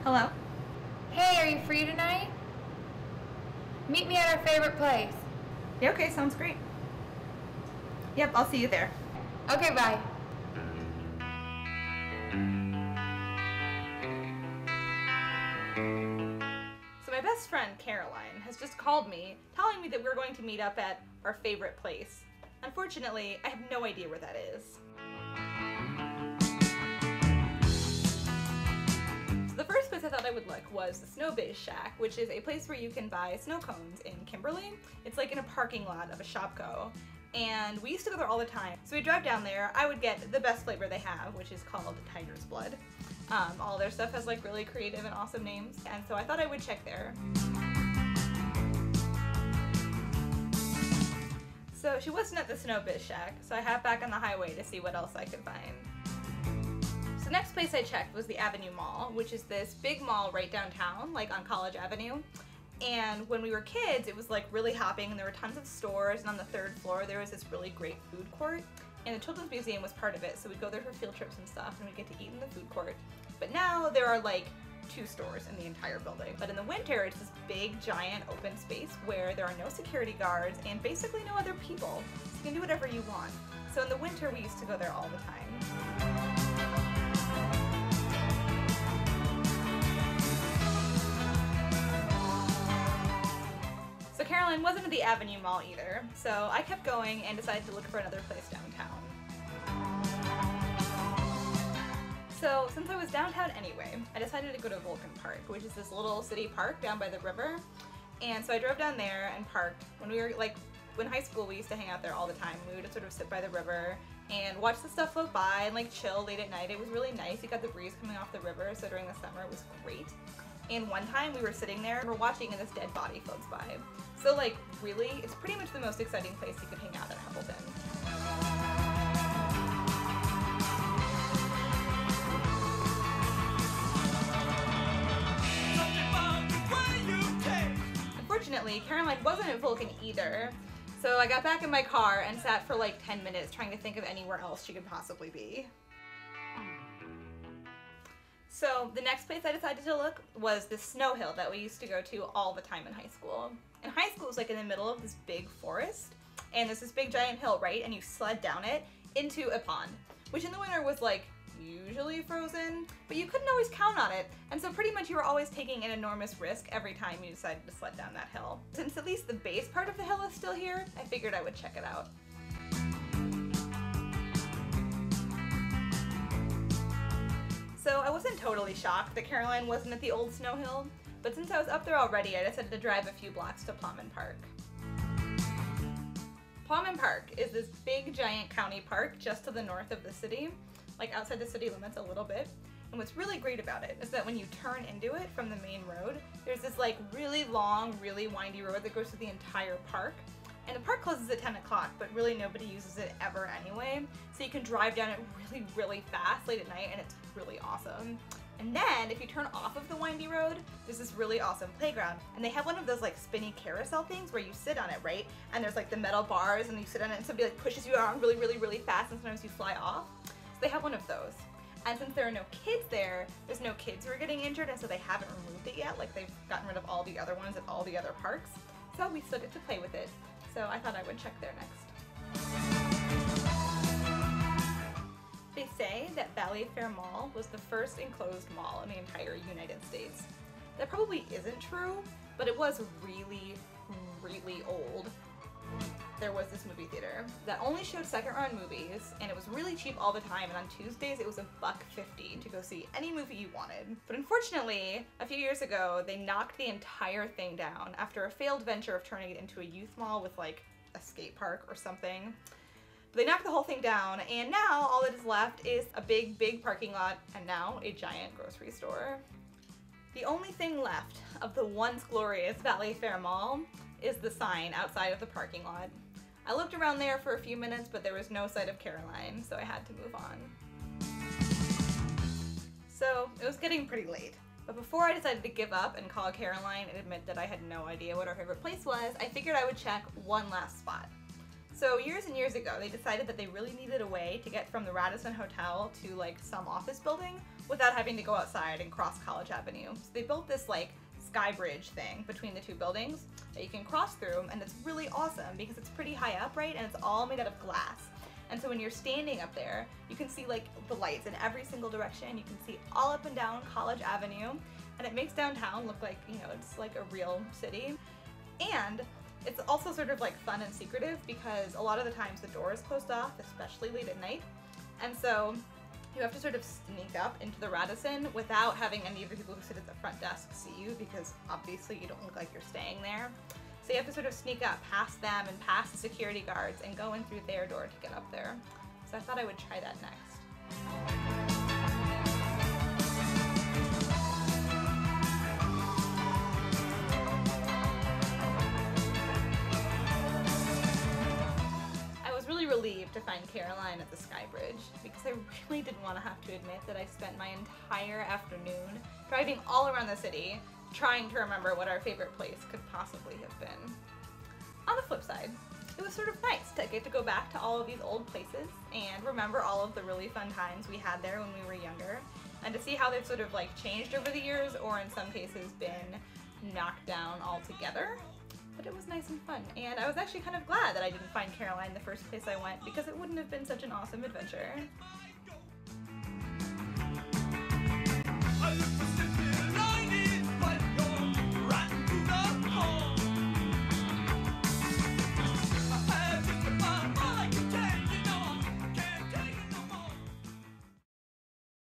Hello? Hey, are you free tonight? Meet me at our favorite place. Yeah, okay, sounds great. Yep, I'll see you there. Okay, bye. So my best friend, Caroline, has just called me, telling me that we're going to meet up at our favorite place. Unfortunately, I have no idea where that is. So the first place I thought I would look was the Snow Biz Shack, which is a place where you can buy snow cones in Kimberly. It's like in a parking lot of a Shopko. And we used to go there all the time. So we drive down there. I would get the best flavor they have, which is called Tiger's Blood. All their stuff has like really creative and awesome names. And so I thought I would check there. So she wasn't at the Snow Biz Shack, so I hopped back on the highway to see what else I could find. So the next place I checked was the Avenue Mall, which is this big mall right downtown, like on College Avenue. And when we were kids, it was like really hopping and there were tons of stores, and on the third floor there was this really great food court. And the Children's Museum was part of it, so we'd go there for field trips and stuff, and we'd get to eat in the food court. But now there are like 2 stores in the entire building. But in the winter, it's this big, giant open space where there are no security guards and basically no other people. So you can do whatever you want. So in the winter, we used to go there all the time. So Caroline wasn't at the Avenue Mall either, so I kept going and decided to look for another place downtown. So since I was downtown anyway, I decided to go to Vulcan Park, which is this little city park down by the river. And so I drove down there and parked. When we were when high school, we used to hang out there all the time. We would just sort of sit by the river and watch the stuff float by and like chill late at night. It was really nice. You got the breeze coming off the river, so during the summer it was great. And one time we were sitting there and we're watching and this dead body floats by. So like really, it's pretty much the most exciting place you could hang out in Appleton. Unfortunately, Caroline wasn't at Vulcan either. So I got back in my car and sat for like 10 minutes trying to think of anywhere else she could possibly be. So the next place I decided to look was the snow hill that we used to go to all the time in high school. And high school was like in the middle of this big forest, and there's this big giant hill, right? And you sled down it into a pond, which in the winter was like usually frozen, but you couldn't always count on it. And so pretty much you were always taking an enormous risk every time you decided to sled down that hill. Since at least the base part of the hill is still here, I figured I would check it out. So I wasn't totally shocked that Caroline wasn't at the old snow hill, but since I was up there already, I decided to drive a few blocks to Plowman Park. Plowman Park is this big giant county park just to the north of the city, like outside the city limits a little bit. And what's really great about it is that when you turn into it from the main road, there's this like really long, really windy road that goes through the entire park. And the park closes at 10 o'clock, but really nobody uses it ever anyway. So you can drive down it really, really fast late at night, and it's really awesome. And then if you turn off of the windy road, there's this really awesome playground. And they have one of those like spinny carousel things where you sit on it, right? And there's like the metal bars and you sit on it and somebody like pushes you around really, really, really fast, and sometimes you fly off. So they have one of those. And since there are no kids there, there's no kids who are getting injured, and so they haven't removed it yet. Like they've gotten rid of all the other ones at all the other parks. So we still get to play with it. So I thought I would check there next. They say that Valley Fair Mall was the first enclosed mall in the entire United States. That probably isn't true, but it was really, really old. There was this movie theater that only showed second-run movies, and it was really cheap all the time, and on Tuesdays it was $1.50 to go see any movie you wanted. But unfortunately, a few years ago, they knocked the entire thing down after a failed venture of turning it into a youth mall with like a skate park or something. But they knocked the whole thing down, and now all that is left is a big, big parking lot, and now a giant grocery store. The only thing left of the once glorious Valley Fair Mall is the sign outside of the parking lot. I looked around there for a few minutes, but there was no sight of Caroline, so I had to move on. So it was getting pretty late, but before I decided to give up and call Caroline and admit that I had no idea what our favorite place was, I figured I would check one last spot. So years and years ago, they decided that they really needed a way to get from the Radisson Hotel to like some office building without having to go outside and cross College Avenue. So they built this like sky bridge thing between the two buildings that you can cross through, and it's really awesome because it's pretty high up, right? And it's all made out of glass. And so when you're standing up there, you can see like the lights in every single direction. You can see all up and down College Avenue, and it makes downtown look like, you know, it's like a real city. And it's also sort of like fun and secretive because a lot of the times the door is closed off, especially late at night. And so you have to sort of sneak up into the Radisson without having any of the people who sit at the front desk see you, because obviously you don't look like you're staying there. So you have to sort of sneak up past them and past the security guards and go in through their door to get up there. So I thought I would try that next. Relieved to find Caroline at the Sky Bridge because I really didn't want to have to admit that I spent my entire afternoon driving all around the city trying to remember what our favorite place could possibly have been. On the flip side, it was sort of nice to get to go back to all of these old places and remember all of the really fun times we had there when we were younger, and to see how they've sort of like changed over the years, or in some cases been knocked down altogether. But it was nice and fun, and I was actually kind of glad that I didn't find Caroline the first place I went because it wouldn't have been such an awesome adventure.